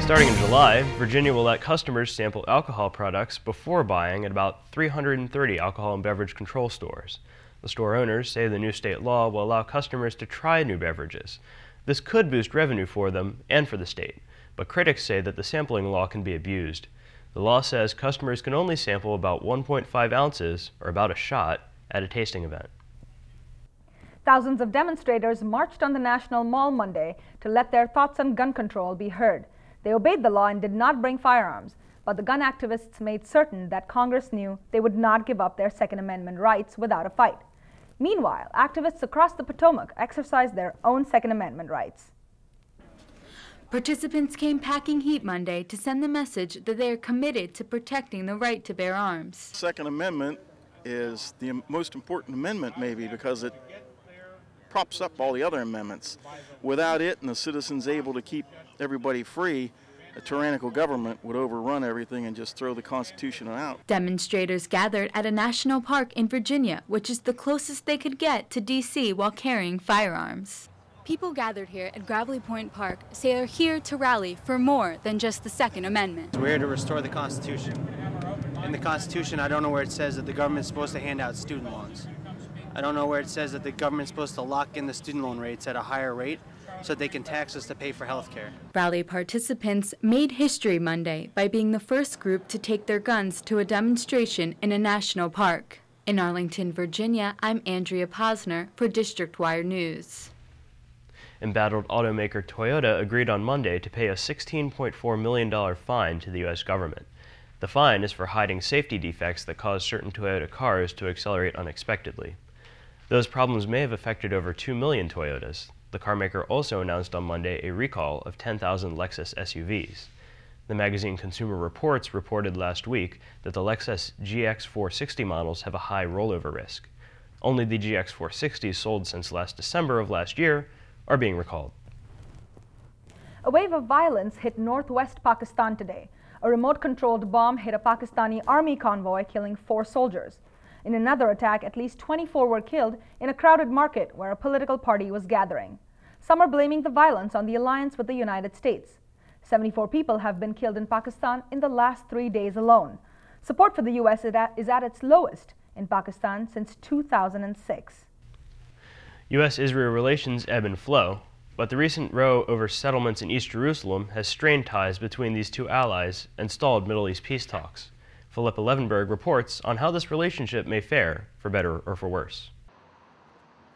Starting in July, Virginia will let customers sample alcohol products before buying at about 330 alcohol and beverage control stores. The store owners say the new state law will allow customers to try new beverages. This could boost revenue for them and for the state, but critics say that the sampling law can be abused. The law says customers can only sample about 1.5 ounces, or about a shot, at a tasting event. Thousands of demonstrators marched on the National Mall Monday to let their thoughts on gun control be heard. They obeyed the law and did not bring firearms, but the gun activists made certain that Congress knew they would not give up their Second Amendment rights without a fight. Meanwhile, activists across the Potomac exercised their own Second Amendment rights. Participants came packing heat Monday to send the message that they are committed to protecting the right to bear arms. The Second Amendment is the most important amendment, maybe, because it props up all the other amendments. Without it and the citizens able to keep everybody free, a tyrannical government would overrun everything and just throw the Constitution out. Demonstrators gathered at a national park in Virginia, which is the closest they could get to D.C. while carrying firearms. People gathered here at Gravelly Point Park say they're here to rally for more than just the Second Amendment. We're here to restore the Constitution. In the Constitution, I don't know where it says that the government's supposed to hand out student loans. I don't know where it says that the government's supposed to lock in the student loan rates at a higher rate so that they can tax us to pay for health care. Rally participants made history Monday by being the first group to take their guns to a demonstration in a national park. In Arlington, Virginia, I'm Andrea Posner for District Wire News. Embattled automaker Toyota agreed on Monday to pay a $16.4 million fine to the U.S. government. The fine is for hiding safety defects that cause certain Toyota cars to accelerate unexpectedly. Those problems may have affected over 2 million Toyotas. The carmaker also announced on Monday a recall of 10,000 Lexus SUVs. The magazine Consumer Reports reported last week that the Lexus GX 460 models have a high rollover risk. Only the GX 460s sold since last December of last year are being recalled. A wave of violence hit northwest Pakistan today. A remote-controlled bomb hit a Pakistani army convoy, killing 4 soldiers. In another attack, at least 24 were killed in a crowded market where a political party was gathering. Some are blaming the violence on the alliance with the United States. 74 people have been killed in Pakistan in the last 3 days alone. Support for the U.S. is at its lowest in Pakistan since 2006. U.S.-Israel relations ebb and flow, but the recent row over settlements in East Jerusalem has strained ties between these two allies and stalled Middle East peace talks. Philippa Levenberg reports on how this relationship may fare, for better or for worse.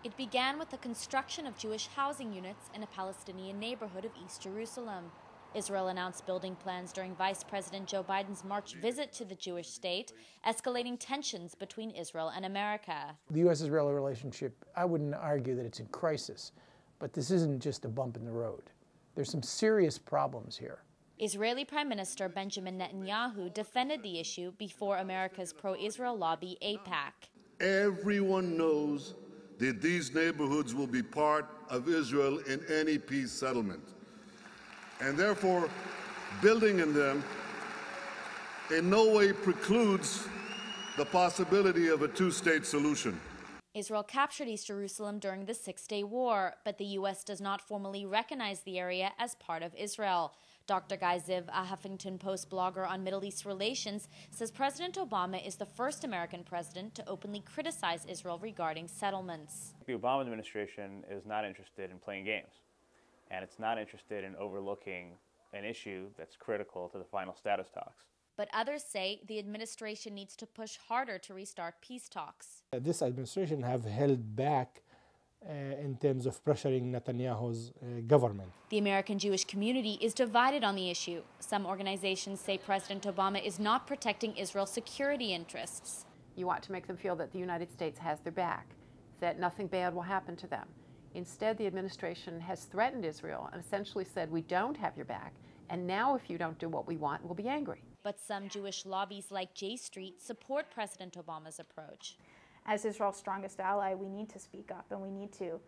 It began with the construction of Jewish housing units in a Palestinian neighborhood of East Jerusalem. Israel announced building plans during Vice President Joe Biden's March visit to the Jewish state, escalating tensions between Israel and America. The U.S.-Israel relationship, I wouldn't argue that it's in crisis, but this isn't just a bump in the road. There's some serious problems here. Israeli Prime Minister Benjamin Netanyahu defended the issue before America's pro-Israel lobby, AIPAC. Everyone knows that these neighborhoods will be part of Israel in any peace settlement. And therefore, building in them in no way precludes the possibility of a two-state solution. Israel captured East Jerusalem during the Six-Day War, but the U.S. does not formally recognize the area as part of Israel. Dr. Guy Ziv, a Huffington Post blogger on Middle East relations, says President Obama is the first American president to openly criticize Israel regarding settlements. The Obama administration is not interested in playing games, and it's not interested in overlooking an issue that's critical to the final status talks. But others say the administration needs to push harder to restart peace talks. This administration have held back in terms of pressuring Netanyahu's government. The American Jewish community is divided on the issue. Some organizations say President Obama is not protecting Israel's security interests. You want to make them feel that the United States has their back, that nothing bad will happen to them. Instead, the administration has threatened Israel and essentially said, we don't have your back, and now if you don't do what we want, we'll be angry. But some Jewish lobbies like J Street support President Obama's approach. As Israel's strongest ally, we need to speak up and we need to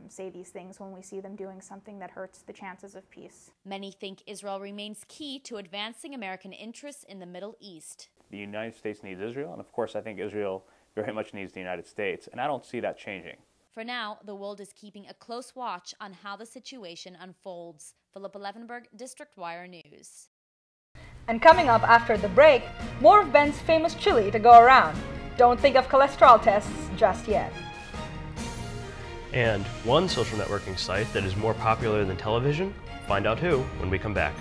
say these things when we see them doing something that hurts the chances of peace. Many think Israel remains key to advancing American interests in the Middle East. The United States needs Israel, and of course I think Israel very much needs the United States, and I don't see that changing. For now, the world is keeping a close watch on how the situation unfolds. Philippa Levenberg, District Wire News. And coming up after the break, more of Ben's famous chili to go around. Don't think of cholesterol tests just yet. And one social networking site that is more popular than television? Find out who when we come back.